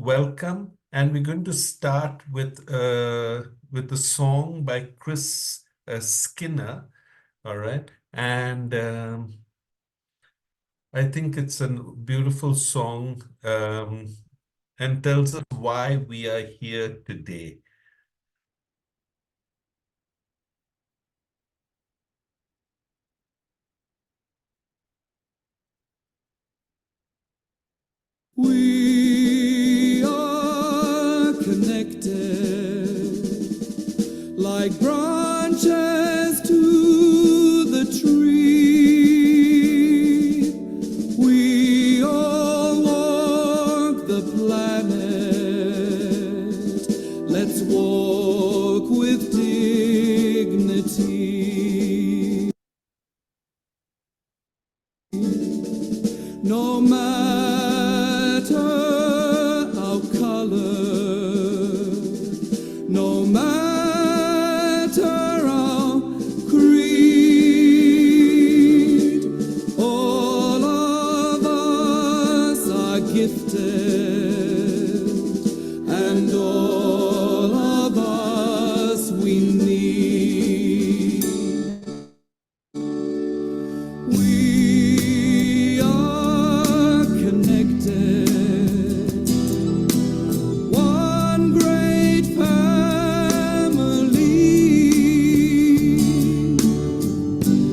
welcome. And we're going to start with a song by Chris Skinner. All right. And I think it's a beautiful song and tells us why we are here today. We are connected like branches to the tree. We all walk the planet. Let's walk with dignity. No matter our color, no matter our creed, all of us are gifted, and all of us we need. We are connected, one great family.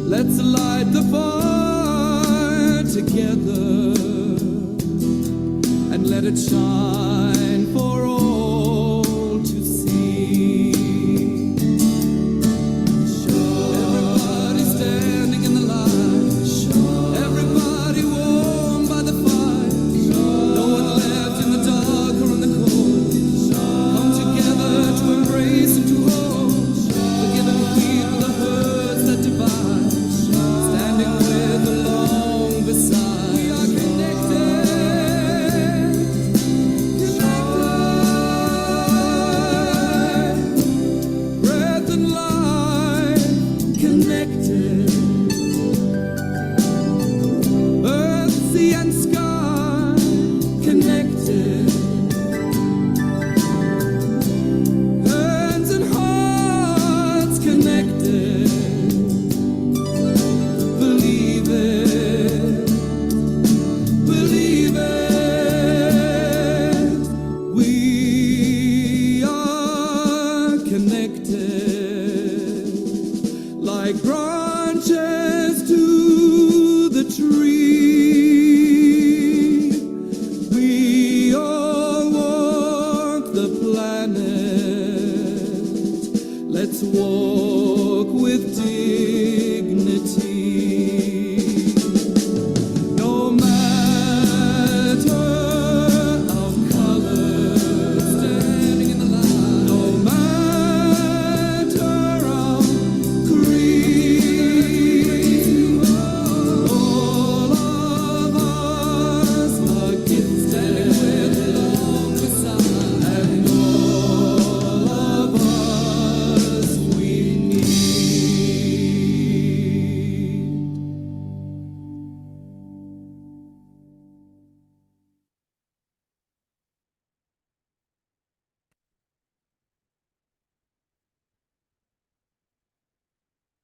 Let's light the fire together and let it shine for all to see. Everybody standing in the light, everybody warm by the fire, no one left in the dark or in the cold. Come together to embrace and to hold, forgive and feed with the hurts that divide, standing with along beside. We are connected, breath and life connected. Earth, sea and sky connected. Hands and hearts connected. Believe it, believe it. We are connected like branches to the tree. We all walk the planet. Let's walk with dignity. No matter our color, standing in the light. No matter our creed, all of us are gifted, with along beside, and all of us we need.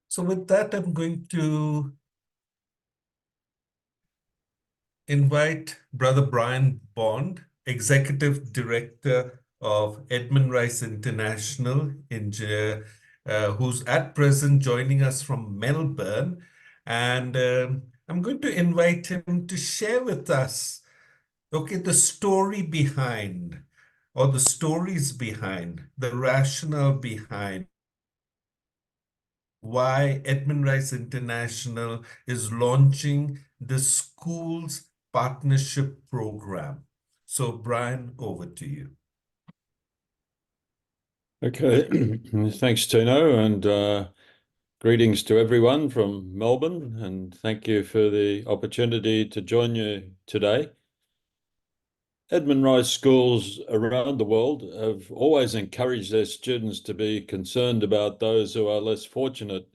So with that, I'm going to invite Brother Brian Bond, Executive Director of Edmund Rice International, who's at present joining us from Melbourne. And I'm going to invite him to share with us, the story behind, or the stories behind, the rationale behind why Edmund Rice International is launching the Schools Partnership Program. So, Brian, over to you. Okay, thanks, Tino, and greetings to everyone from Melbourne, and thank you for the opportunity to join you today. Edmund Rice schools around the world have always encouraged their students to be concerned about those who are less fortunate,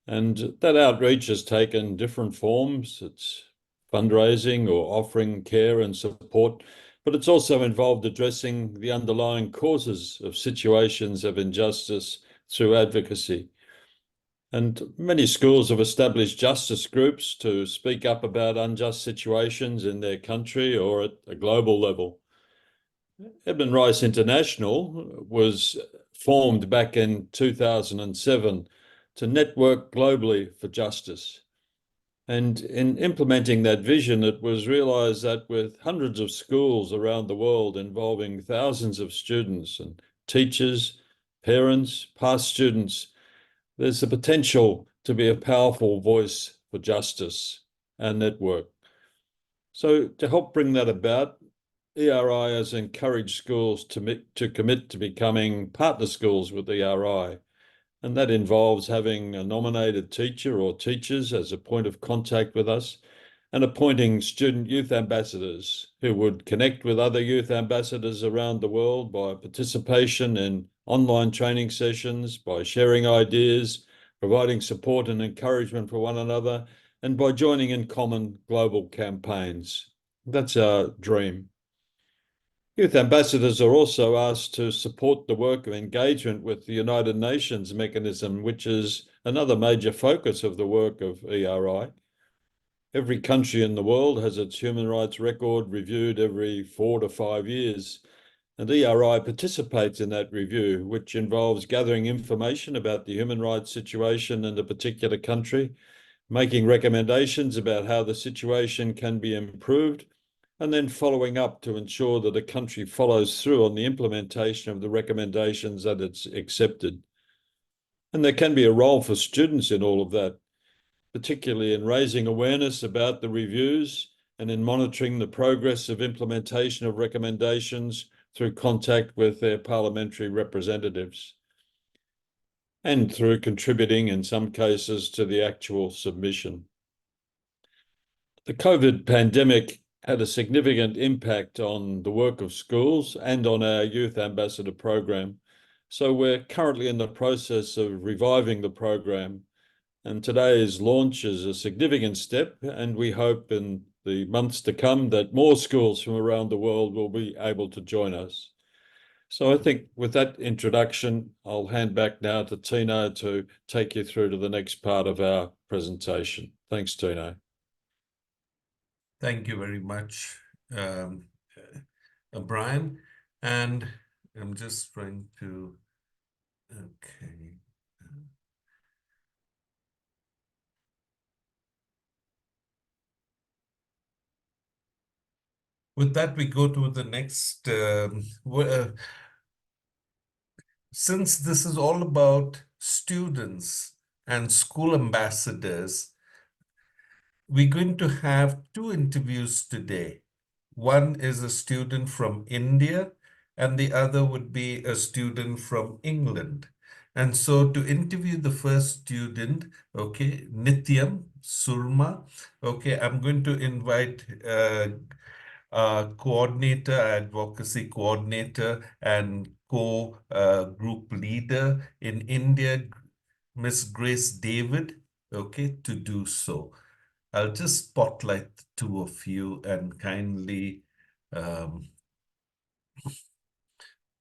and that outreach has taken different forms. It's fundraising or offering care and support but it's also involved addressing the underlying causes of situations of injustice through advocacy. And many schools have established justice groups to speak up about unjust situations in their country or at a global level. Edmund Rice International was formed back in 2007 to network globally for justice. And in implementing that vision, it was realized that with hundreds of schools around the world involving thousands of students and teachers, parents, past students, there's the potential to be a powerful voice for justice and network. So to help bring that about, ERI has encouraged schools to commit to becoming partner schools with ERI. And that involves having a nominated teacher or teachers as a point of contact with us and appointing student youth ambassadors who would connect with other youth ambassadors around the world by participation in online training sessions, by sharing ideas, providing support and encouragement for one another, and by joining in common global campaigns. That's our dream. Youth ambassadors are also asked to support the work of engagement with the United Nations mechanism, which is another major focus of the work of ERI. Every country in the world has its human rights record reviewed every 4 to 5 years, and ERI participates in that review, which involves gathering information about the human rights situation in a particular country, making recommendations about how the situation can be improved, and then following up to ensure that a country follows through on the implementation of the recommendations that it's accepted. And there can be a role for students in all of that, particularly in raising awareness about the reviews and in monitoring the progress of implementation of recommendations through contact with their parliamentary representatives, and through contributing in some cases to the actual submission. The COVID pandemic had a significant impact on the work of schools and on our Youth Ambassador program. So we're currently in the process of reviving the program, and today's launch is a significant step, and we hope in the months to come that more schools from around the world will be able to join us. So I think with that introduction, I'll hand back now to Tino to take you through to the next part of our presentation. Thanks, Tino. Thank you very much, Brian. And I'm just trying to, okay. With that, we go to the next. Since this is all about students and school ambassadors, we're going to have two interviews today. One is a student from India, and the other would be a student from England. And so to interview the first student, okay, Nityam Surma, okay, I'm going to invite coordinator, advocacy coordinator, and co-group leader in India, Miss Grace David, okay, to do so. I'll just spotlight the two of you and kindly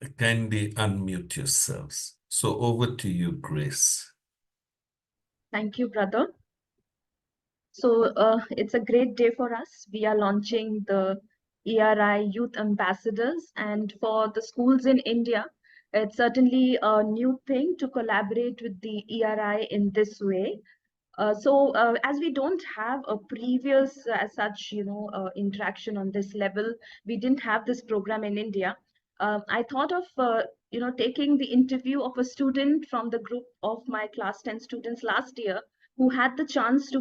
unmute yourselves. So over to you, Grace. Thank you, brother. So it's a great day for us. We are launching the ERI Youth Ambassadors, and for the schools in India, it's certainly a new thing to collaborate with the ERI in this way. As we don't have a previous as such, interaction on this level, we didn't have this program in India. I thought of, taking the interview of a student from the group of my class 10 students last year who had the chance to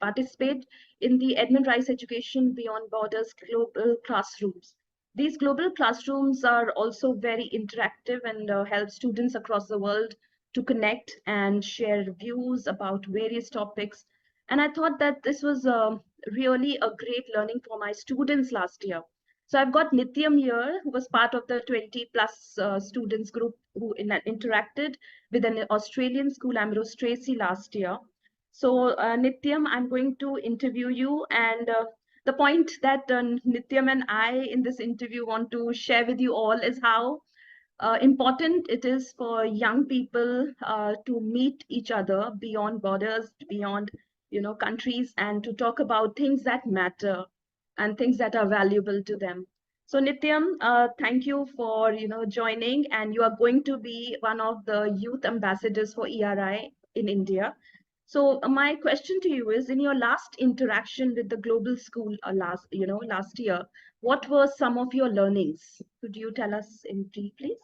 participate in the Edmund Rice Education Beyond Borders global classrooms. These global classrooms are also very interactive and help students across the world to connect and share views about various topics. And I thought that this was really a great learning for my students last year. So I've got Nityam here, who was part of the 20 plus students group who interacted with an Australian school, Ambrose Tracy, last year. So Nityam, I'm going to interview you, and the point that Nityam and I in this interview want to share with you all is how important it is for young people to meet each other beyond borders, beyond countries, and to talk about things that matter and things that are valuable to them. So Nityam, thank you for joining, and you are going to be one of the youth ambassadors for ERI in India. So my question to you is, in your last interaction with the global school last year, what were some of your learnings? Could you tell us in brief, please?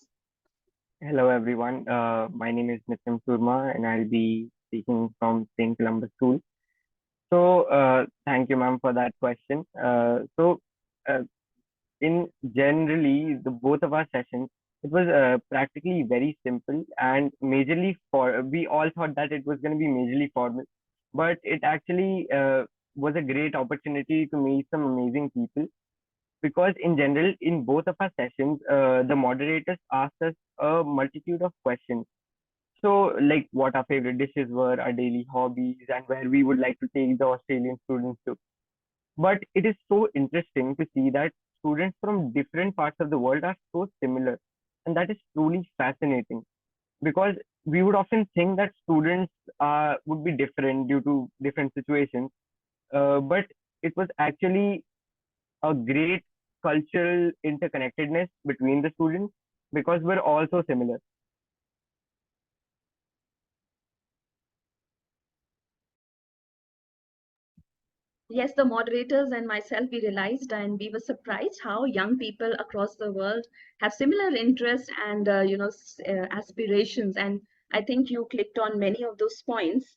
Hello everyone. My name is Nitin Surma and I'll be speaking from St. Columbus School. So thank you, ma'am, for that question. Uh, in generally the both of our sessions, it was practically very simple and majorly for we all thought that it was going to be majorly formal, but it actually was a great opportunity to meet some amazing people because in general in both of our sessions the moderators asked us a multitude of questions, so like what our favorite dishes were, our daily hobbies, and where we would like to take the Australian students to. But it is so interesting to see that students from different parts of the world are so similar, and that is truly fascinating because we would often think that students would be different due to different situations, but it was actually a great cultural interconnectedness between the students because we're all so similar. Yes, the moderators and myself, we realized and we were surprised how young people across the world have similar interests and aspirations. And I think you clicked on many of those points.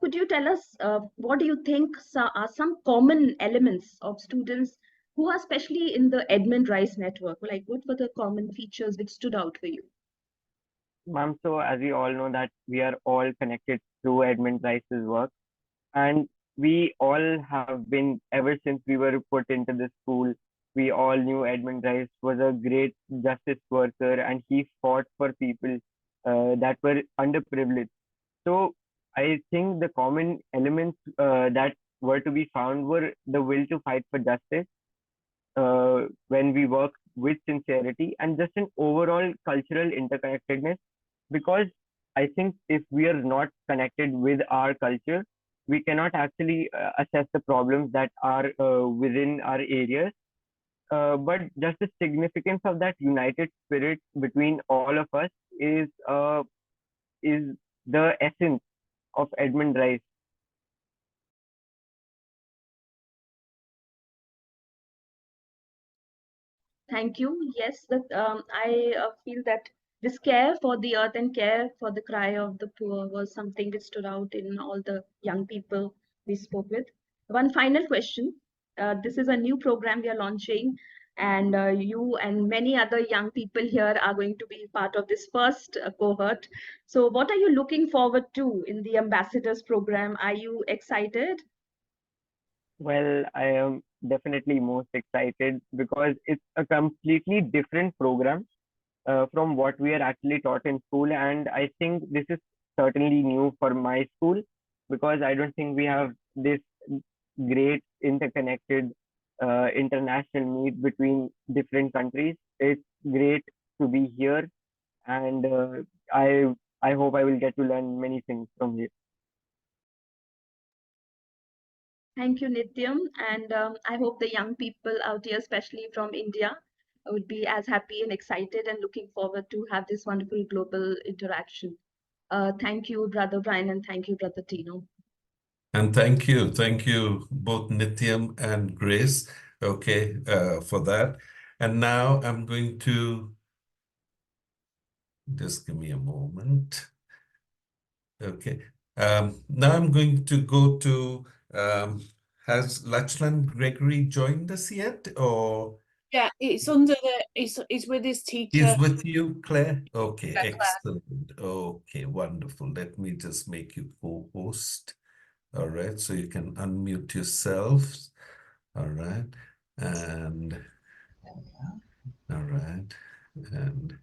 Could you tell us what do you think are some common elements of students who are especially in the Edmund Rice network? Like, what were the common features which stood out for you? Ma'am, so as we all know that we are all connected through Edmund Rice's work, and we all have been ever since we were put into the school. We all knew Edmund Rice was a great justice worker, and he fought for people that were underprivileged. So I think the common elements that were to be found were the will to fight for justice when we work with sincerity and just an overall cultural interconnectedness, because I think if we are not connected with our culture, we cannot actually assess the problems that are within our areas. But just the significance of that united spirit between all of us is the essence of Edmund Rice. Thank you. Yes, that I feel that this care for the earth and care for the cry of the poor was something that stood out in all the young people we spoke with. One final question. This is a new program we are launching, and you and many other young people here are going to be part of this first cohort. So, what are you looking forward to in the ambassadors program? Are you excited? Well, I am definitely most excited because it's a completely different program from what we are actually taught in school. And I think this is certainly new for my school because I don't think we have this great interconnected international meet between different countries. It's great to be here, and I hope I will get to learn many things from here. Thank you, Nityam. And I hope the young people out here, especially from India, would be as happy and excited and looking forward to have this wonderful global interaction. Thank you, Brother Brian, and thank you, Brother Tino. And thank you both Nityam and Grace, okay, for that. And now I'm going to just give me a moment. Okay. Now I'm going to go to has Lachlan Gregory joined us yet, or Yeah, it's under the it's with his teacher. he's with you, Claire? Okay, Yeah, Claire. excellent. Okay, wonderful. Let me just make you co-host. All right, so you can unmute yourselves. All right, and all right, and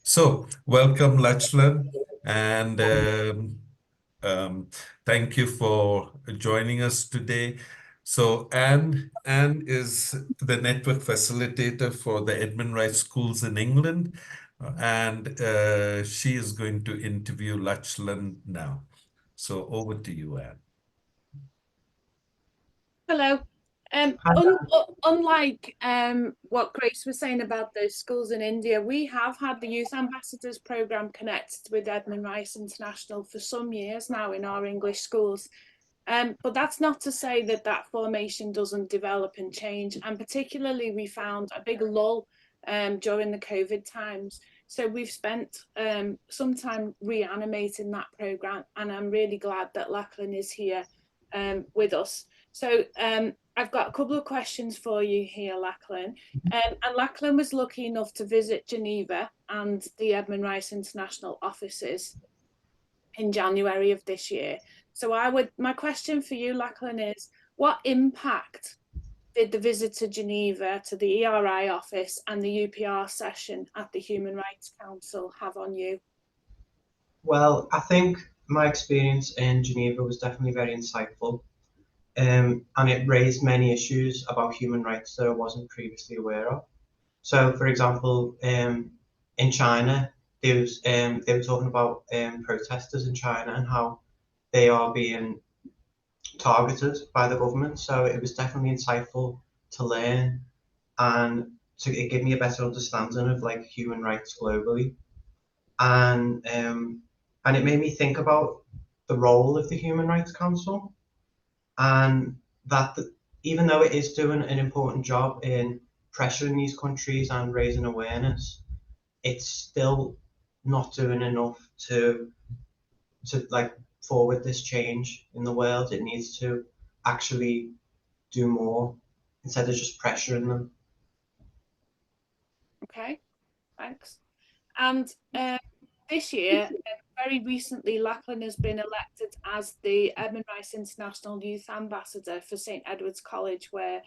so welcome, Lachlan, and Thank you for joining us today. So Anne is the network facilitator for the Edmund Rice Schools in England, and she is going to interview Lachlan now. So over to you, Anne. Hello. Unlike what Grace was saying about the schools in India, we have had the Youth Ambassadors Programme connected with Edmund Rice International for some years now in our English schools. But that's not to say that that formation doesn't develop and change. And particularly, we found a big lull during the COVID times. So we've spent some time reanimating that programme, and I'm really glad that Lachlan is here with us. So I've got a couple of questions for you here, Lachlan. And Lachlan was lucky enough to visit Geneva and the Edmund Rice International offices in January of this year. So my question for you, Lachlan, is what impact did the visit to Geneva, to the ERI office and the UPR session at the Human Rights Council have on you? Well, I think my experience in Geneva was definitely very insightful, and it raised many issues about human rights that I wasn't previously aware of. So, for example, in China, they were talking about protesters in China and how they are being targeted by the government. So it was definitely insightful to learn and to give me a better understanding of like human rights globally. And it made me think about the role of the Human Rights Council, and that even though it is doing an important job in pressuring these countries and raising awareness, it's still not doing enough to like forward this change in the world. It needs to actually do more instead of just pressuring them. Okay, thanks. And this year, very recently, Lachlan has been elected as the Edmund Rice International Youth Ambassador for St Edward's College, where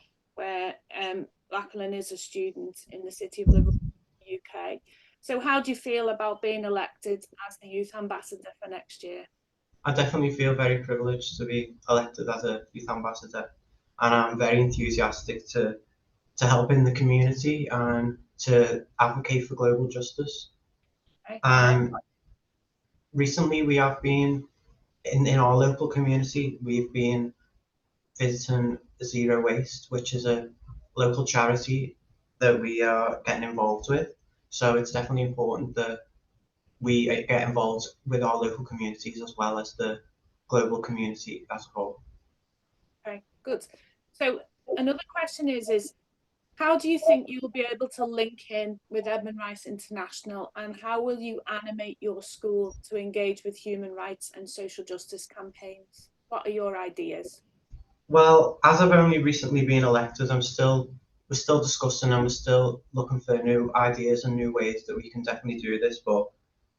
Lachlan is a student in the city of Liverpool, UK. So how do you feel about being elected as the Youth Ambassador for next year? I definitely feel very privileged to be elected as a youth ambassador, and I'm very enthusiastic to help in the community and to advocate for global justice. Okay. And recently we have been in our local community, we've been visiting Zero Waste, which is a local charity that we are getting involved with. So it's definitely important that we get involved with our local communities as well as the global community as a whole. Okay, good. So another question is how do you think you'll be able to link in with Edmund Rice International, and how will you animate your school to engage with human rights and social justice campaigns? What are your ideas? Well, as I've only recently been elected, we're still discussing and we're still looking for new ideas and new ways that we can definitely do this. But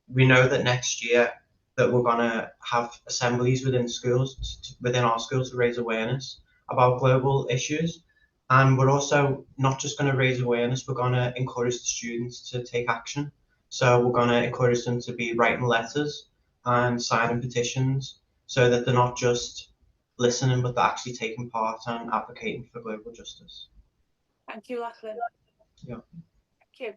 we know that next year that we're gonna have assemblies within schools, within our schools, to raise awareness about global issues. And we're also not just going to raise awareness, we're going to encourage the students to take action. So we're going to encourage them to be writing letters and signing petitions so that they're not just listening, but they're actually taking part and advocating for global justice. Thank you, Lachlan. Yeah. Thank you.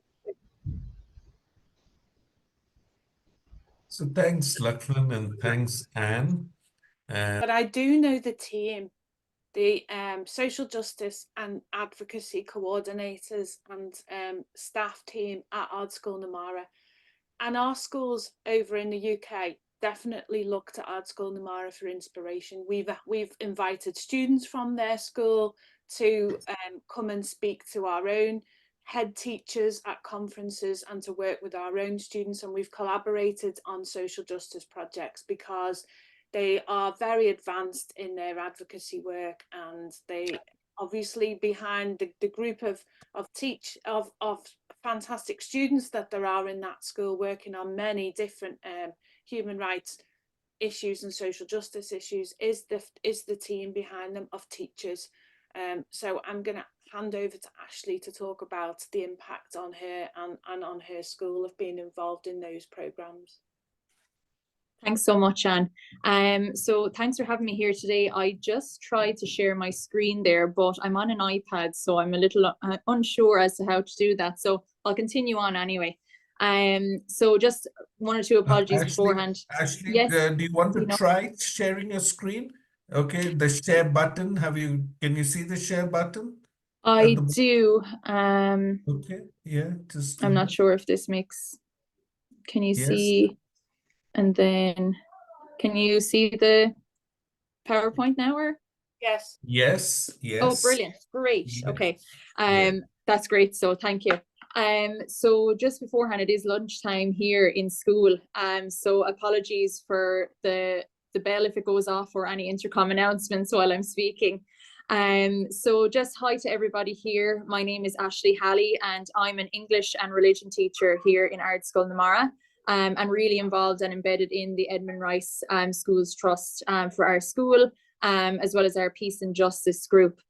So thanks, Lachlan, and thanks, Anne. But I do know the team, the social justice and advocacy coordinators and staff team at Art School Namara. And our schools over in the UK definitely look to Art School Namara for inspiration. We've invited students from their school to come and speak to our own head teachers at conferences and to work with our own students, and we've collaborated on social justice projects because they are very advanced in their advocacy work, and they obviously behind the group of fantastic students that there are in that school working on many different human rights issues and social justice issues is the team behind them of teachers. So I'm going to hand over to Ashley to talk about the impact on her and on her school of being involved in those programs. Thanks so much, Anne. So thanks for having me here today. I just tried to share my screen there, but I'm on an iPad, so I'm a little unsure as to how to do that. So I'll continue on anyway. So just one or two apologies beforehand. Ashley, Yes, do you want to you know, try sharing your screen? Okay, the share button. Can you see the share button? I At the do. Okay, yeah, just do I'm not that. sure if this makes. Can you Yes, see? And then, can you see the PowerPoint now, or? Yes. yes, Oh, yes, brilliant. Great. yeah, Okay. yeah. That's great. So thank you. So just beforehand, it is lunchtime here in school. So apologies for the bell if it goes off, or any intercom announcements while I'm speaking. So just hi to everybody here. My name is Ashley Halley, and I'm an English and religion teacher here in Ard School Namara. And really involved and embedded in the Edmund Rice Schools Trust for our school, as well as our Peace and Justice group.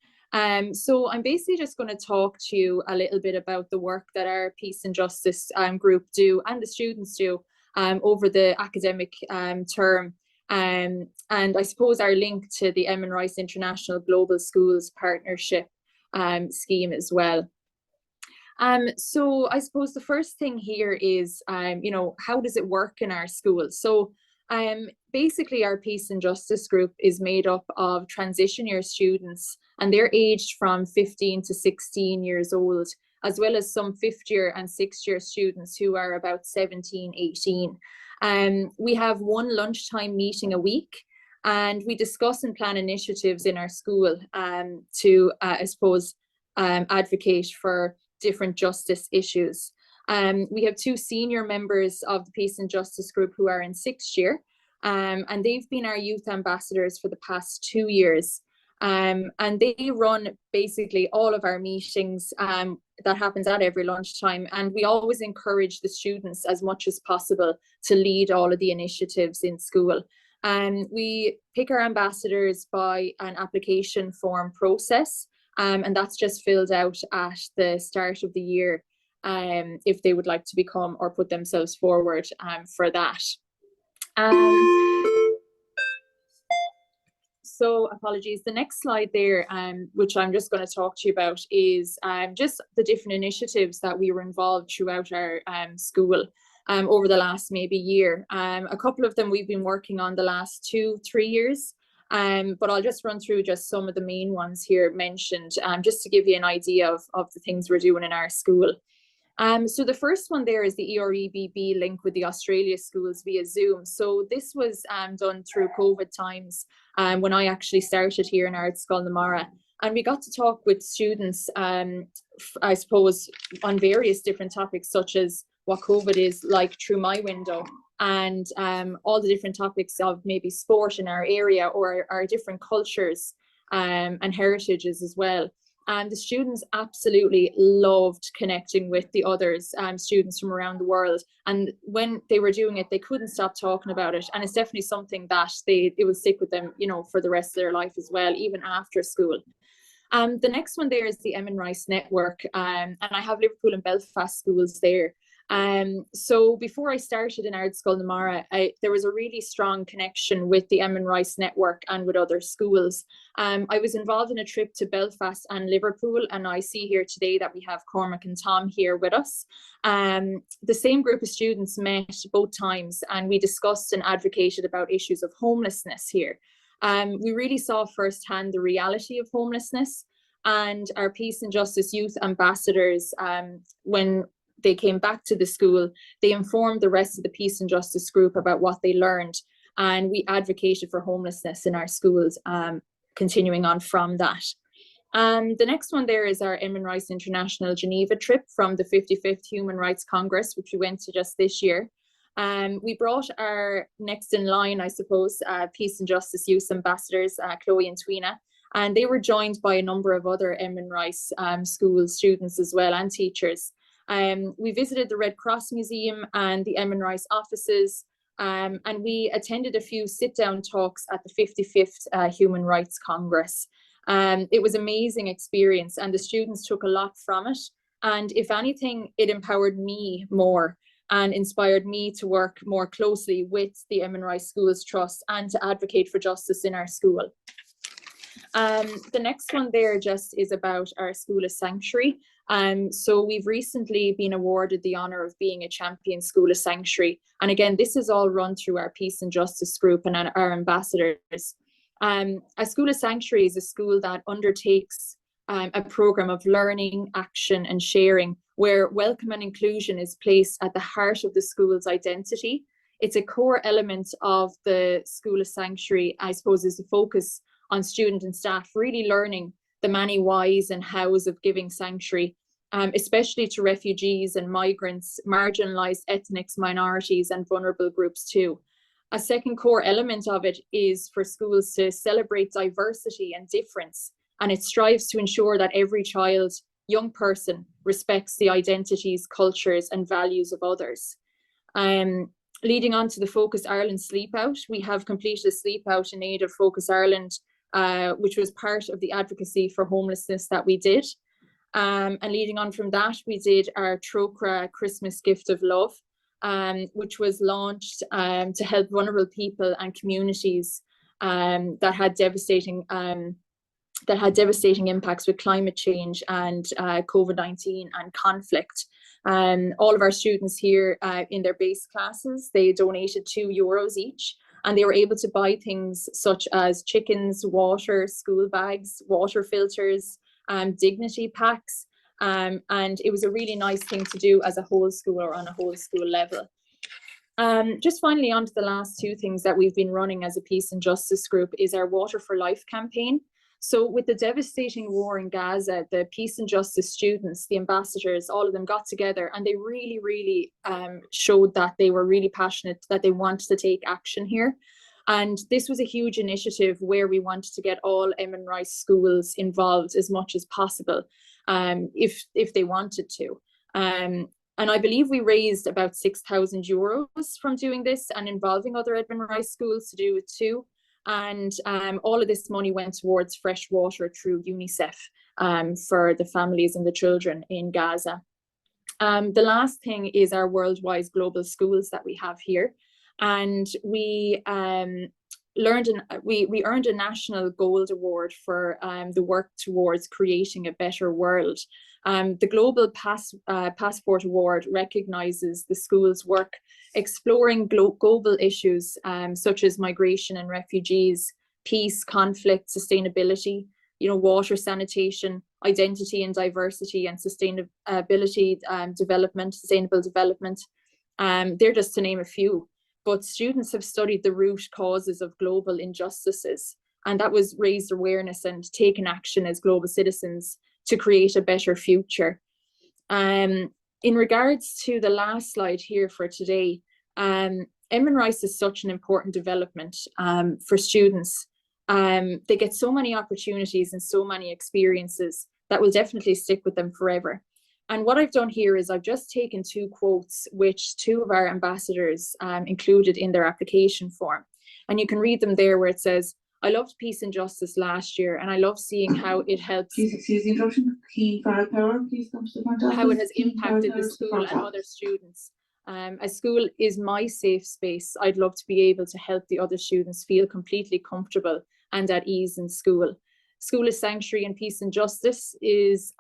So I'm basically just going to talk to you a little bit about the work that our Peace and Justice group do, and the students do, over the academic term. And I suppose our link to the Edmund Rice International Global Schools Partnership scheme as well. So I suppose the first thing here is, how does it work in our school? So basically our Peace and Justice group is made up of transition year students, and they're aged from 15 to 16 years old, as well as some fifth year and sixth year students who are about 17, 18. We have one lunchtime meeting a week, and we discuss and plan initiatives in our school to, advocate for different justice issues. We have two senior members of the Peace and Justice group who are in sixth year, and they've been our youth ambassadors for the past 2 years. And they run basically all of our meetings that happens at every lunchtime. And we always encourage the students as much as possible to lead all of the initiatives in school. We pick our ambassadors by an application form process. And that's just filled out at the start of the year if they would like to become or put themselves forward for that. So apologies, the next slide there, which I'm just going to talk to you about, is just the different initiatives that we were involved throughout our school over the last maybe year. A couple of them we've been working on the last 2-3 years. But I'll just run through just some of the main ones here mentioned, just to give you an idea of the things we're doing in our school. So the first one there is the ERI-BB link with the Australia schools via Zoom. So this was done through COVID times when I actually started here in Ard School Namara. And we got to talk with students, I suppose, on various different topics, such as what COVID is like through my window, and all the different topics of maybe sport in our area, or our different cultures and heritages as well. And the students absolutely loved connecting with the others, students from around the world. And when they were doing it, they couldn't stop talking about it. And it's definitely something that it will stick with them, for the rest of their life as well, even after school. The next one there is the Edmund Rice Network, and I have Liverpool and Belfast schools there. So before I started in Ard School Namara, there was a really strong connection with the Edmund Rice Network and with other schools. I was involved in a trip to Belfast and Liverpool, and I see here today that we have Cormac and Tom here with us. The same group of students met both times, and we discussed and advocated about issues of homelessness here. We really saw firsthand the reality of homelessness, and our Peace and Justice Youth Ambassadors, when they came back to the school, they informed the rest of the Peace and Justice group about what they learned, and we advocated for homelessness in our schools, continuing on from that. The next one there is our Edmund Rice International Geneva trip from the 55th Human Rights Congress, which we went to just this year. We brought our next in line, I suppose, Peace and Justice Youth Ambassadors, Chloe and Twina, and they were joined by a number of other Edmund Rice school students as well, and teachers. We visited the Red Cross Museum and the Edmund Rice offices, and we attended a few sit-down talks at the 55th Human Rights Congress. It was an amazing experience, and the students took a lot from it. And if anything, it empowered me more and inspired me to work more closely with the Eamon Rice Schools Trust and to advocate for justice in our school. The next one there just is about our school as sanctuary. So we've recently been awarded the honour of being a champion school as sanctuary. And again, this is all run through our Peace and Justice group and our ambassadors. A school as sanctuary is a school that undertakes a programme of learning, action and sharing, where welcome and inclusion is placed at the heart of the school's identity. It's a core element of the school as sanctuary, I suppose, is the focus on student and staff really learning the many whys and hows of giving sanctuary, especially to refugees and migrants, marginalised ethnics, minorities and vulnerable groups too. A second core element of it is for schools to celebrate diversity and difference, and it strives to ensure that every child, young person respects the identities, cultures and values of others. Leading on to the Focus Ireland Sleep Out, we have completed a sleep out in aid of Focus Ireland, which was part of the advocacy for homelessness that we did. And leading on from that, we did our Trócaire Christmas Gift of Love, which was launched to help vulnerable people and communities that had devastating impacts with climate change and COVID-19 and conflict. All of our students here in their base classes, they donated €2 each, and they were able to buy things such as chickens, water, school bags, water filters, dignity packs, and it was a really nice thing to do as a whole school or on a whole school level. Just finally, on to the last two things that we've been running as a Peace and Justice group is our Water for Life campaign. So with the devastating war in Gaza, the Peace and Justice students, the ambassadors, all of them got together and they really showed that they were really passionate, that they wanted to take action here. And this was a huge initiative where we wanted to get all Eamon Rice schools involved as much as possible, if they wanted to. And I believe we raised about €6,000 from doing this and involving other Eamon Rice schools to do it too. And all of this money went towards fresh water through UNICEF for the families and the children in Gaza. The last thing is our worldwide global schools that we have here. And we earned a National Gold Award for the work towards creating a better world. The Global Passport Award recognises the school's work exploring global issues such as migration and refugees, peace, conflict, sustainability, water, sanitation, identity and diversity, and sustainability sustainable development. They're just to name a few. But students have studied the root causes of global injustices, and that was raised awareness and taken action as global citizens to create a better future. In regards to the last slide here for today, Eamon Rice is such an important development for students. They get so many opportunities and so many experiences that will definitely stick with them forever. And what I've done here is I've just taken two quotes which two of our ambassadors included in their application form. And you can read them there where it says, "I loved Peace and Justice last year, and I love seeing how it helps." Please excuse the interruption. Please come to the front office. How it has impacted the school and other students. A school is my safe space. I'd love to be able to help the other students feel completely comfortable and at ease in school. School as sanctuary and Peace and Justice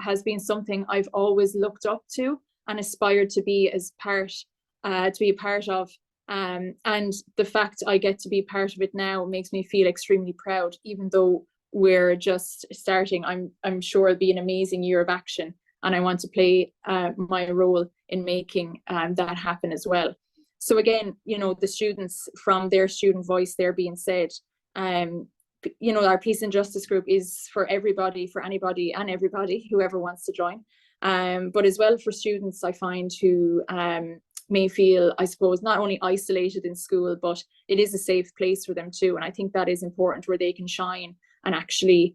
has been something I've always looked up to and aspired to be a part of. And the fact I get to be part of it now makes me feel extremely proud, even though we're just starting. I'm sure it'll be an amazing year of action, and I want to play my role in making that happen as well. So again, the students, from their student voice, they're being said, our Peace and Justice group is for everybody, for anybody and everybody, whoever wants to join. But as well for students, I find, who may feel, I suppose, not only isolated in school, but it is a safe place for them too. And I think that is important, where they can shine and actually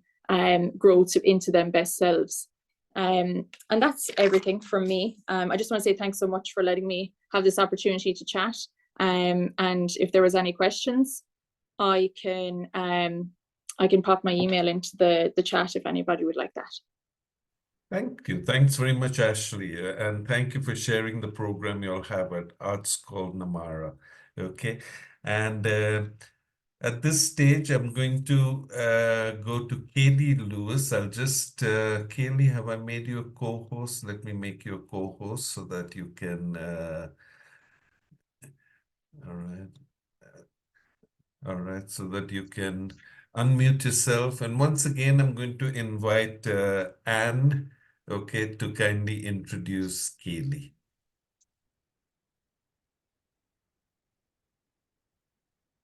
grow into their best selves. And that's everything from me. I just want to say thanks so much for letting me have this opportunity to chat. And if there was any questions, I can pop my email into the chat if anybody would like that. Thank you. Thanks very much, Ashley. And thank you for sharing the program you'll have at Arts Called Namara. Okay. And at this stage, I'm going to go to Kaylee Lewis. I'll just, Kaylee, have I made you a co-host? Let me make you a co-host so that you can, all right. All right, so that you can unmute yourself. And once again, I'm going to invite Anne, okay, to kindly introduce Kaylee.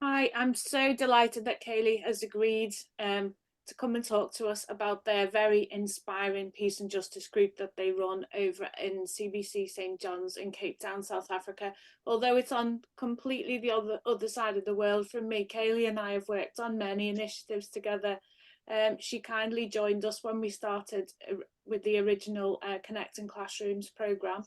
Hi, I'm so delighted that Kaylee has agreed to come and talk to us about their very inspiring peace and justice group that they run over in CBC St. John's in Cape Town, South Africa. Although it's on completely the other side of the world from me, Kaylee and I have worked on many initiatives together. She kindly joined us when we started with the original Connecting Classrooms programme,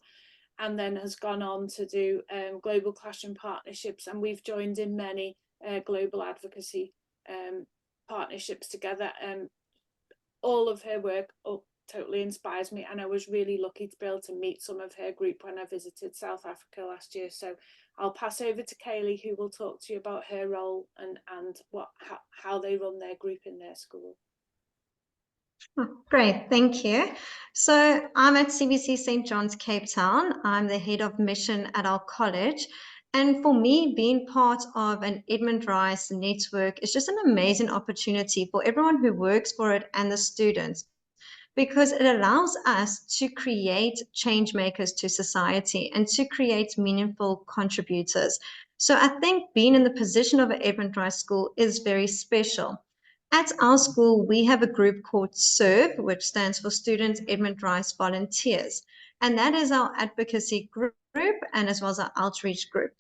and then has gone on to do global classroom partnerships, and we've joined in many global advocacy partnerships together. All of her work totally inspires me, and I was really lucky to be able to meet some of her group when I visited South Africa last year. So I'll pass over to Kaylee, who will talk to you about her role and how they run their group in their school. Great, thank you. So I'm at CBC St. John's, Cape Town. I'm the head of mission at our college. And for me, being part of an Edmund Rice network is just an amazing opportunity for everyone who works for it and the students, because it allows us to create change makers to society and to create meaningful contributors. So I think being in the position of an Edmund Rice school is very special. At our school, we have a group called SERVE, which stands for Student Edmund Rice Volunteers. And that is our advocacy group and as well as our outreach group.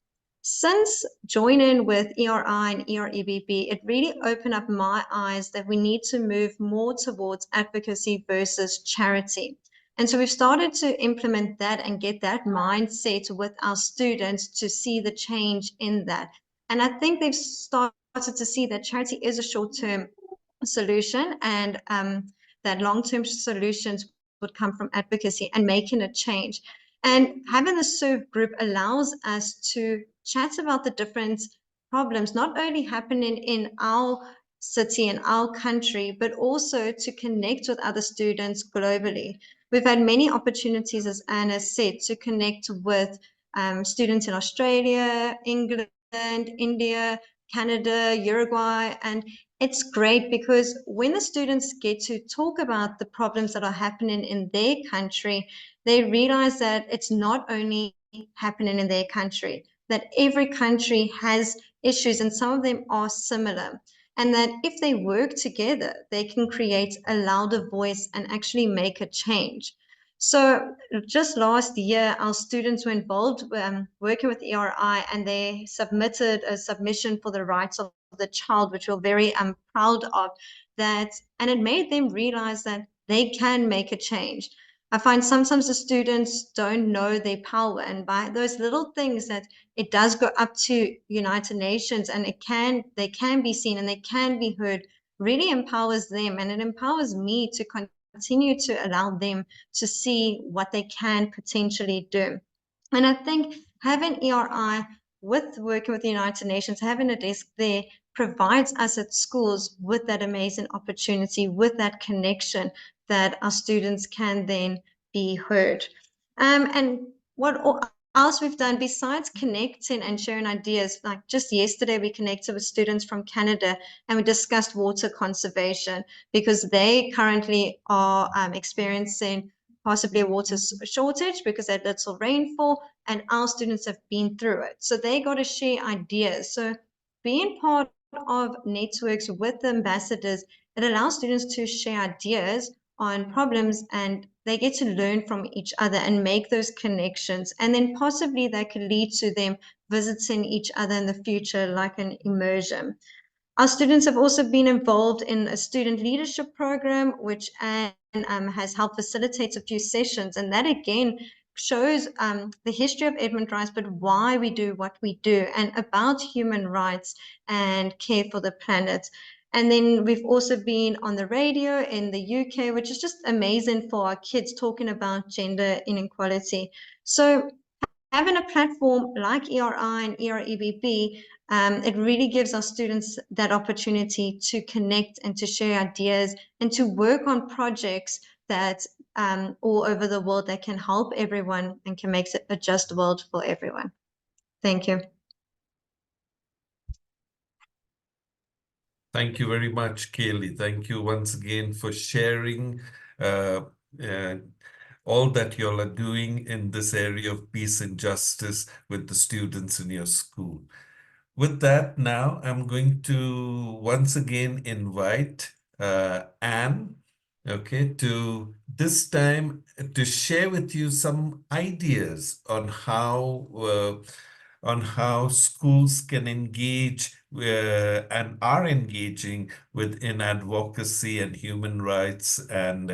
Since joining with ERI and EREBB, it really opened up my eyes that we need to move more towards advocacy versus charity. And so we've started to implement that and get that mindset with our students to see the change in that. And I think they've started to see that charity is a short-term solution, and that long-term solutions would come from advocacy and making a change. And having the SERVE group allows us to chat about the different problems, not only happening in our city and our country, but also to connect with other students globally. We've had many opportunities, as Anna said, to connect with students in Australia, England, India, Canada, Uruguay, and it's great because when the students get to talk about the problems that are happening in their country, they realize that it's not only happening in their country, that every country has issues and some of them are similar. And that if they work together, they can create a louder voice and actually make a change. So just last year, our students were involved working with ERI, and they submitted a submission for the rights of the child, which we're very proud of that. And it made them realize that they can make a change. I find sometimes the students don't know their power, and by those little things that it does go up to United Nations and they can be seen and they can be heard, really empowers them, and it empowers me to continue to allow them to see what they can potentially do. And I think having ERI with working with the United Nations, having a desk there provides us at schools with that amazing opportunity, with that connection that our students can then be heard. And what else we've done besides connecting and sharing ideas, like just yesterday we connected with students from Canada and we discussed water conservation because they currently are experiencing possibly a water shortage because they had little rainfall, and our students have been through it. So they got to share ideas. So being part of networks with the ambassadors, it allows students to share ideas on problems, and they get to learn from each other and make those connections. And then possibly that could lead to them visiting each other in the future, like an immersion. Our students have also been involved in a student leadership program, which Anne has helped facilitate a few sessions. And that again shows the history of Edmund Rice, but why we do what we do, and about human rights and care for the planet. And then we've also been on the radio in the UK, which is just amazing for our kids talking about gender inequality. So having a platform like ERI and EREBB, it really gives our students that opportunity to connect and to share ideas and to work on projects that all over the world that can help everyone and can make a just world for everyone. Thank you. Thank you very much, Kaylee. Thank you once again for sharing uh, uh, all that you all are doing in this area of peace and justice with the students in your school. With that, now I'm going to once again invite Anne, okay, to this time to share with you some ideas on how schools can engage and are engaging within advocacy and human rights and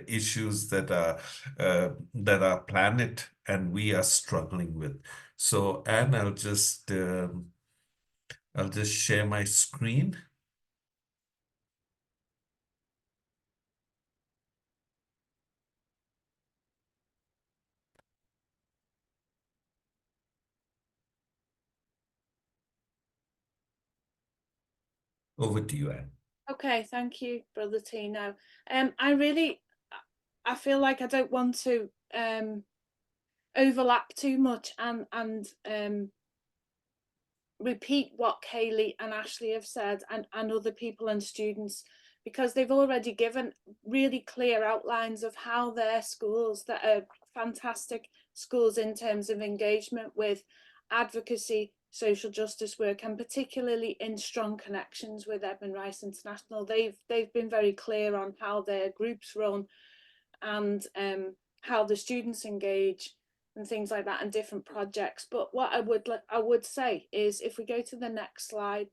issues that our planet and we are struggling with. So, Anne, I'll just share my screen. Over to you, Anne. Okay, thank you, Brother Tino. I feel like I don't want to overlap too much and repeat what Kaylee and Ashley have said and other people and students, because they've already given really clear outlines of how their schools, that are fantastic schools in terms of engagement with advocacy, social justice work, and particularly in strong connections with Edmund Rice International. They've been very clear on how their groups run and how the students engage and things like that, and different projects. But what I would say is, if we go to the next slide,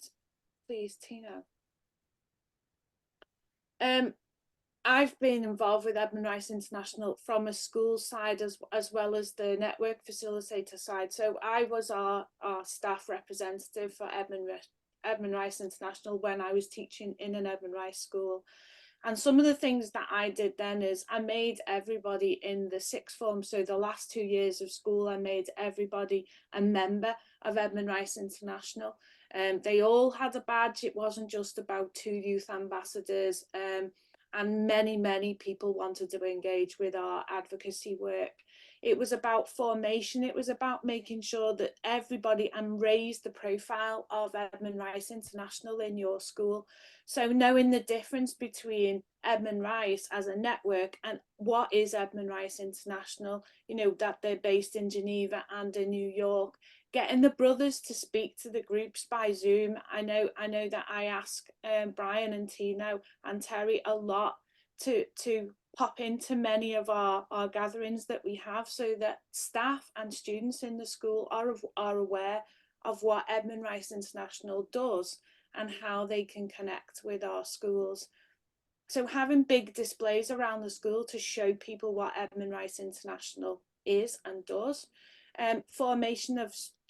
please, Tino. I've been involved with Edmund Rice International from a school side as well as the network facilitator side. So I was our staff representative for Edmund Rice International when I was teaching in an Edmund Rice school. And some of the things that I did then is I made everybody in the sixth form, so the last 2 years of school, I made everybody a member of Edmund Rice International. They all had a badge. It wasn't just about 2 youth ambassadors. And many people wanted to engage with our advocacy work. It was about formation. It was about making sure that everybody and raise the profile of Edmund Rice International in your school. So knowing the difference between Edmund Rice as a network and what is Edmund Rice International, you know, that they're based in Geneva and in New York, getting the brothers to speak to the groups by Zoom. I know that I ask Brian and Tino and Terry a lot to pop into many of our gatherings that we have, so that staff and students in the school are aware of what Edmund Rice International does and how they can connect with our schools. So having big displays around the school to show people what Edmund Rice International is and does. Formation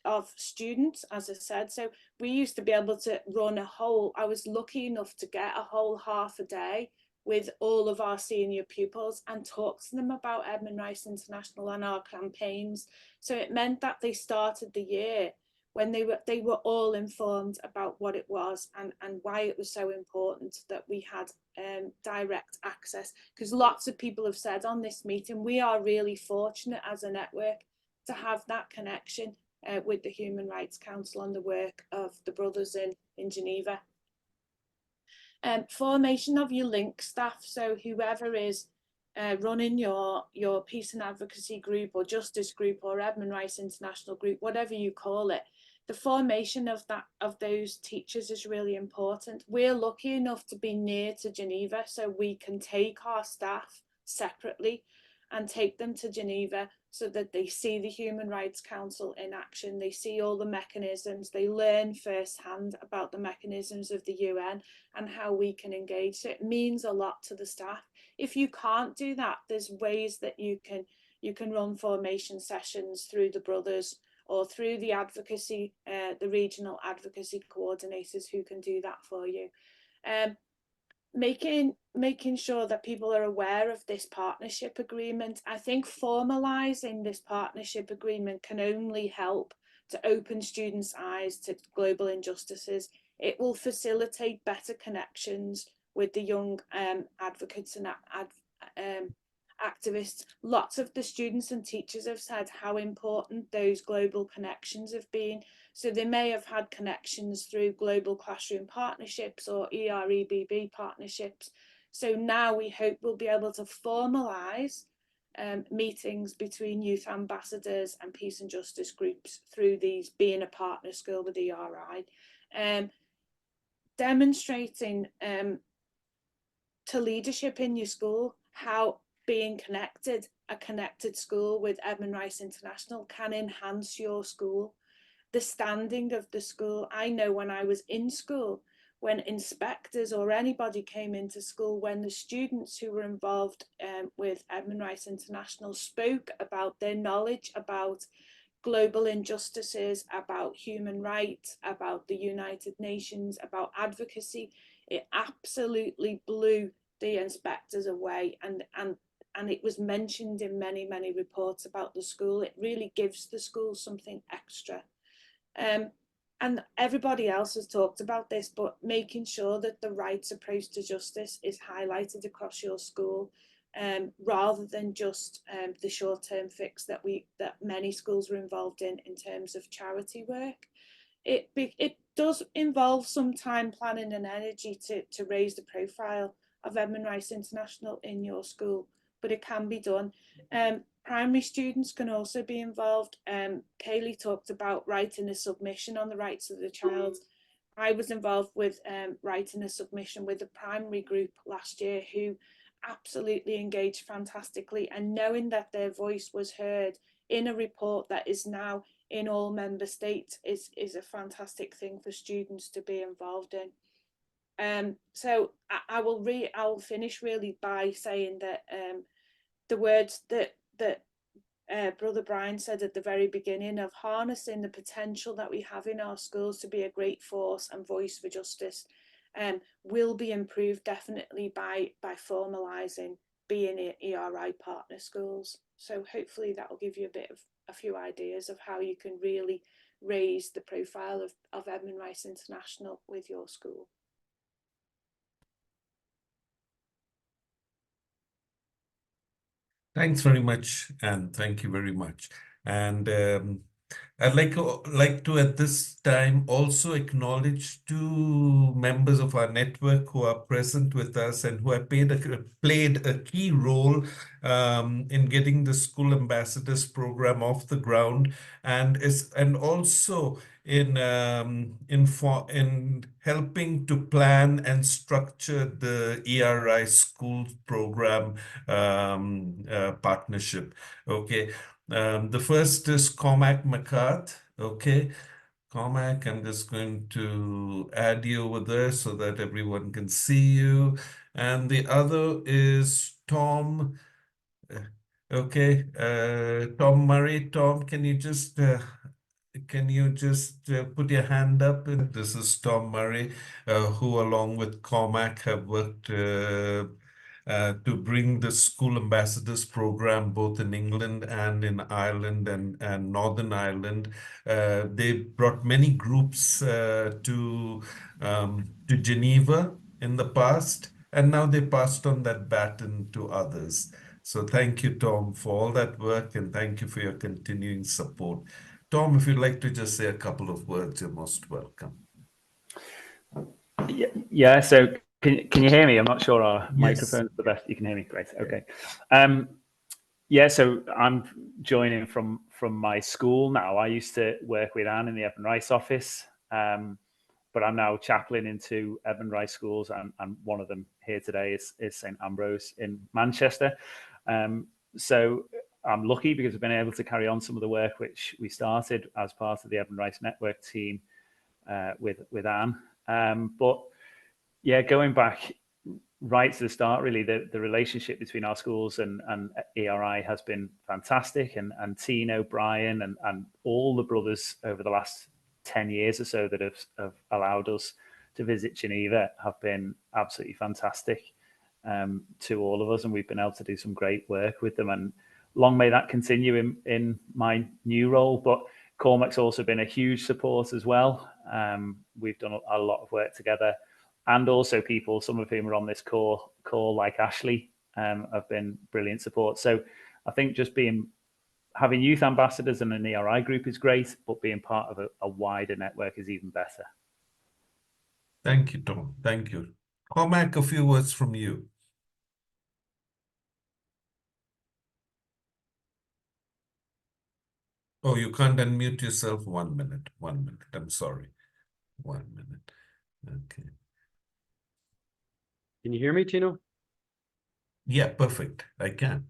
of students, as I said. So we used to be able to run I was lucky enough to get a whole half a day with all of our senior pupils and talk to them about Edmund Rice International and our campaigns. So it meant that they started the year when they were all informed about what it was and why it was so important that we had direct access. Because lots of people have said on this meeting, we are really fortunate as a network to have that connection with the Human Rights Council and the work of the brothers in Geneva. Formation of your link staff, so whoever is running your peace and advocacy group or justice group or Edmund Rice International group, whatever you call it, the formation of those teachers is really important. We're lucky enough to be near to Geneva, so we can take our staff separately and take them to Geneva so that they see the Human Rights Council in action. They see all the mechanisms, they learn firsthand about the mechanisms of the UN and how we can engage. So it means a lot to the staff. If you can't do that, there's ways that you can run formation sessions through the brothers or through the advocacy, the regional advocacy coordinators who can do that for you. Making sure that people are aware of this partnership agreement. I think formalising this partnership agreement can only help to open students' eyes to global injustices. It will facilitate better connections with the young advocates and activists. Lots of the students and teachers have said how important those global connections have been. So they may have had connections through global classroom partnerships or ERI partnerships. So now we hope we'll be able to formalise meetings between youth ambassadors and peace and justice groups through these being a partner school with ERI, demonstrating to leadership in your school how being connected, a connected school with Edmund Rice International can enhance your school. The standing of the school. I know when I was in school, when inspectors or anybody came into school, when the students who were involved with Edmund Rice International spoke about their knowledge about global injustices, about human rights, about the United Nations, about advocacy, it absolutely blew the inspectors away, and it was mentioned in many reports about the school. It really gives the school something extra. And everybody else has talked about this, but making sure that the rights approach to justice is highlighted across your school, rather than just the short-term fix that many schools were involved in terms of charity work. It does involve some time, planning and energy to raise the profile of Edmund Rice International in your school, but it can be done. Primary students can also be involved. Kaylee talked about writing a submission on the rights of the child. I was involved with writing a submission with a primary group last year who absolutely engaged fantastically, and knowing that their voice was heard in a report that is now in all member states is a fantastic thing for students to be involved in. So I will finish really by saying that the words that Brother Brian said at the very beginning of harnessing the potential that we have in our schools to be a great force and voice for justice will be improved definitely by formalising being ERI partner schools. So hopefully that will give you a few ideas of how you can really raise the profile of Edmund Rice International with your school. Thanks very much, and thank you very much. And I'd like to at this time also acknowledge two members of our network who are present with us and who have played a key role in getting the School Ambassadors program off the ground, and also in helping to plan and structure the ERI school program partnership. Okay. The first is Cormac McCart. Okay. Cormac, I'm just going to add you over there so that everyone can see you. And the other is Tom. Okay. Tom Murray. Tom, can you just put your hand up? And this is Tom Murray, who along with Cormac have worked to bring the School Ambassadors program both in England and in Ireland and Northern Ireland. They brought many groups to Geneva in the past, and now they passed on that baton to others. So thank you, Tom, for all that work, and thank you for your continuing support. Tom, if you'd like to just say a couple of words, you're most welcome. Yeah, so can you hear me? I'm not sure our Yes. microphone's the best. You can hear me, great. Okay. Yeah, so I'm joining from my school now. I used to work with Anne in the Edmund Rice office, but I'm now chaplain into Edmund Rice schools, and one of them here today is St Ambrose in Manchester. So I'm lucky because I've been able to carry on some of the work which we started as part of the Edmund Rice Network team with Anne. But yeah, going back right to the start, really, the relationship between our schools and ERI has been fantastic. And Tino, Brian, and all the brothers over the last 10 years or so that have allowed us to visit Geneva have been absolutely fantastic to all of us, and we've been able to do some great work with them. And long may that continue in my new role. But Cormac's also been a huge support as well. We've done a lot of work together, and also people, some of whom are on this call like Ashley, have been brilliant support. So I think just having youth ambassadors and an ERI group is great, but being part of a wider network is even better. Thank you, Tom. Thank you. Cormac, a few words from you. Oh, you can't unmute yourself. 1 minute. 1 minute. I'm sorry. 1 minute. Okay. Can you hear me, Tino? Yeah, perfect. I can.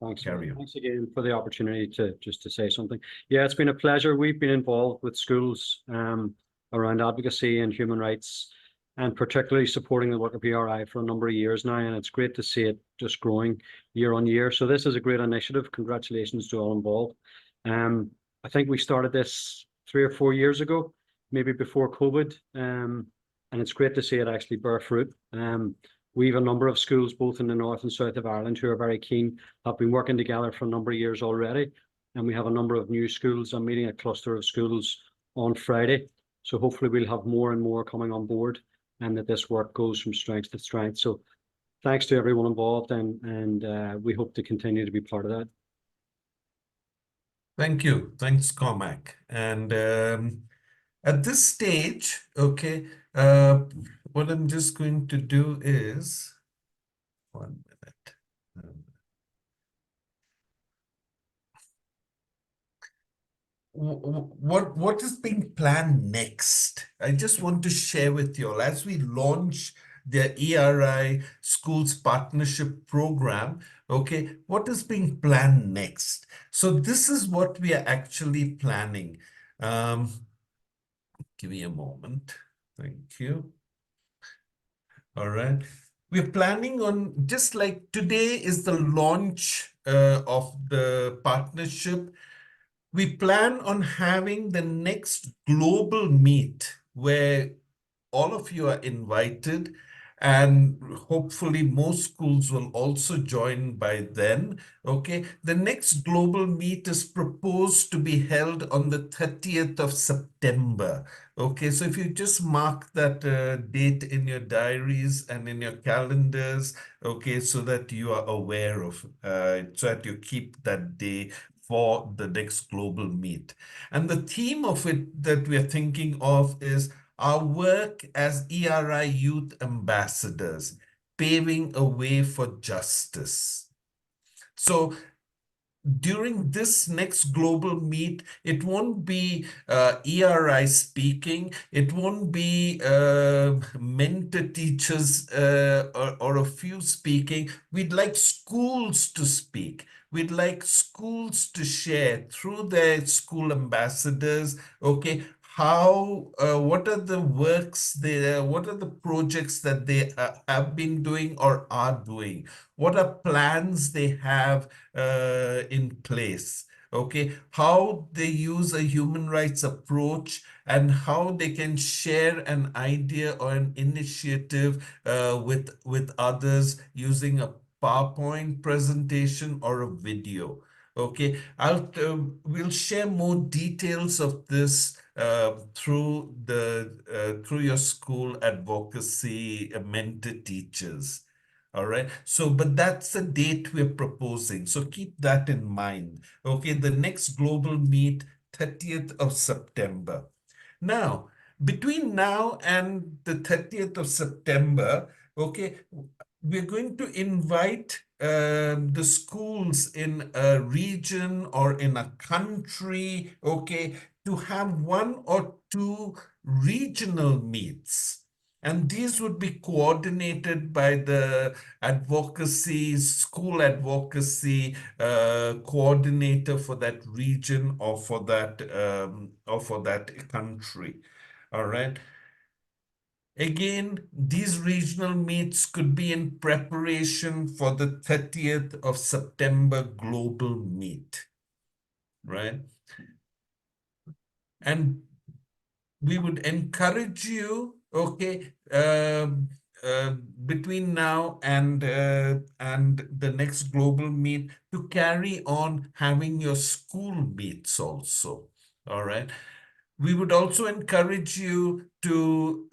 Thanks. Carry on. Thanks again for the opportunity to say something. Yeah, it's been a pleasure. We've been involved with schools around advocacy and human rights, and particularly supporting the work of ERI for a number of years now, and it's great to see it just growing year on year. So this is a great initiative. Congratulations to all involved. I think we started this 3 or 4 years ago, maybe before COVID, and it's great to see it actually bear fruit. We have a number of schools, both in the north and south of Ireland, who are very keen, have been working together for a number of years already. And we have a number of new schools. I'm meeting a cluster of schools on Friday. So hopefully we'll have more and more coming on board, and that this work goes from strength to strength. So thanks to everyone involved, and we hope to continue to be part of that. Thank you. Thanks, Cormac. And at this stage, okay, what I'm just going to do is 1 minute. What is being planned next? I just want to share with you all as we launch the ERI Schools Partnership Program. Okay, what is being planned next? So this is what we are actually planning. Give me a moment. Thank you. All right. We're planning on, just like today is the launch of the partnership. We plan on having the next global meet where all of you are invited, and hopefully most schools will also join by then. Okay, the next global meet is proposed to be held on the 30th of September. Okay, so if you just mark that date in your diaries and in your calendars, okay, so that you are aware of, so that you keep that day for the next global meet. And the theme of it that we are thinking of is our work as ERI Youth Ambassadors, paving a way for justice. So during this next global meet, it won't be ERI speaking, it won't be mentor teachers or a few speaking. We'd like schools to speak. We'd like schools to share through their school ambassadors, okay, how, what are the works there, what are the projects that they have been doing or are doing, what are plans they have in place, okay, how they use a human rights approach, and how they can share an idea or an initiative with others using a PowerPoint presentation or a video. Okay, we'll share more details of this through your school advocacy mentor teachers. All right. So, but that's the date we're proposing. So keep that in mind. Okay. The next global meet, 30th of September. Now, between now and the 30th of September, okay, we're going to invite the schools in a region or in a country, okay, to have 1 or 2 regional meets. And these would be coordinated by the school advocacy coordinator for that region or for that country. All right. Again, these regional meets could be in preparation for the 30th of September global meet, right? And we would encourage you, okay, between now and the next global meet, to carry on having your school meets also. All right. We would also encourage you to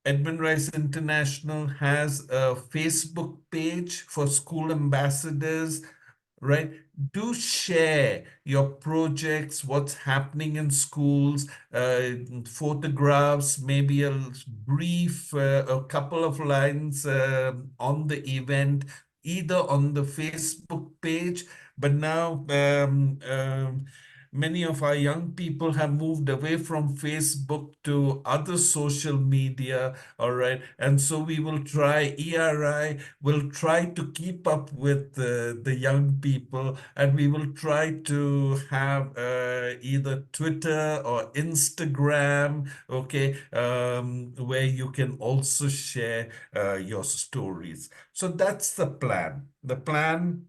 Edmund Rice International has a Facebook page for school ambassadors, right? Do share your projects, what's happening in schools, photographs, maybe a brief, a couple of lines on the event, either on the Facebook page, but now many of our young people have moved away from Facebook to other social media, all right? And so we will try, ERI will try to keep up with the young people, and we will try to have either Twitter or Instagram, okay, where you can also share your stories. So that's the plan. The plan,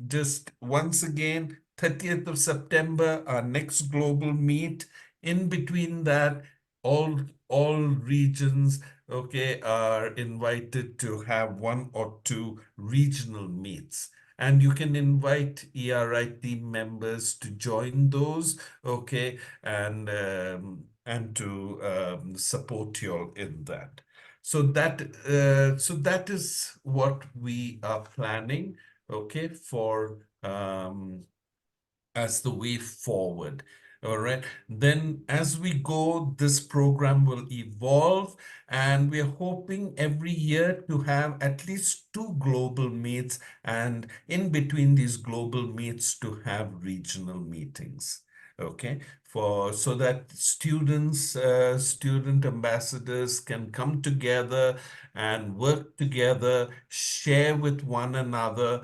just once again, 30th of September, our next global meet. In between that, all regions, okay, are invited to have one or two regional meets. And you can invite ERI team members to join those, okay, and to support you all in that. So that is what we are planning, okay, for as the way forward. All right. Then as we go, this program will evolve, and we're hoping every year to have at least two global meets, and in between these global meets to have regional meetings. Okay, for so that students, student ambassadors can come together and work together, share with one another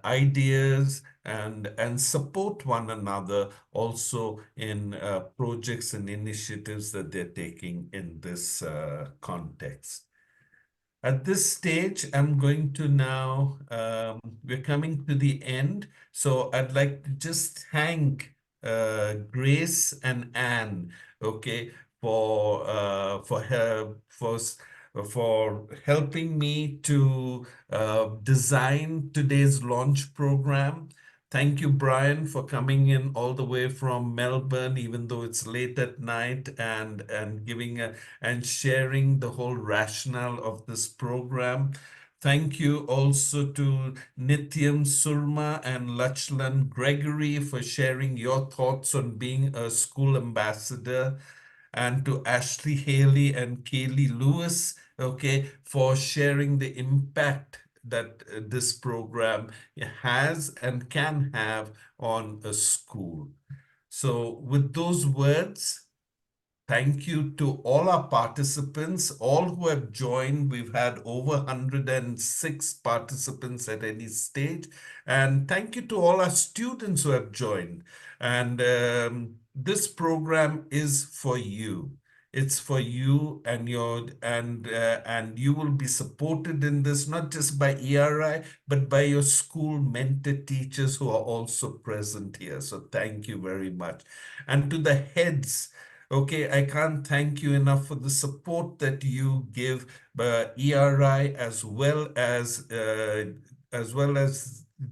ideas, and support one another also in projects and initiatives that they're taking in this context. At this stage, I'm going to now, we're coming to the end. So I'd like to just thank Grace and Anne, okay, for her, for helping me to design today's launch program. Thank you, Brian, for coming in all the way from Melbourne, even though it's late at night, and giving and sharing the whole rationale of this program. Thank you also to Nityam Surma and Lachlan Gregory for sharing your thoughts on being a school ambassador, and to Ashley Haley and Kaylee Lewis, okay, for sharing the impact that this program has and can have on a school. So with those words, thank you to all our participants, all who have joined. We've had over 106 participants at any stage. And thank you to all our students who have joined. And this program is for you. It's for you and and you will be supported in this, not just by ERI, but by your school mentor teachers who are also present here. So thank you very much. And to the heads, okay, I can't thank you enough for the support that you give ERI, as well as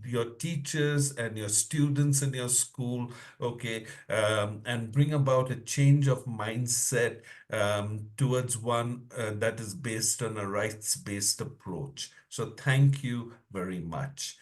your teachers and your students in your school, okay, and bring about a change of mindset towards one that is based on a rights-based approach. So thank you very much.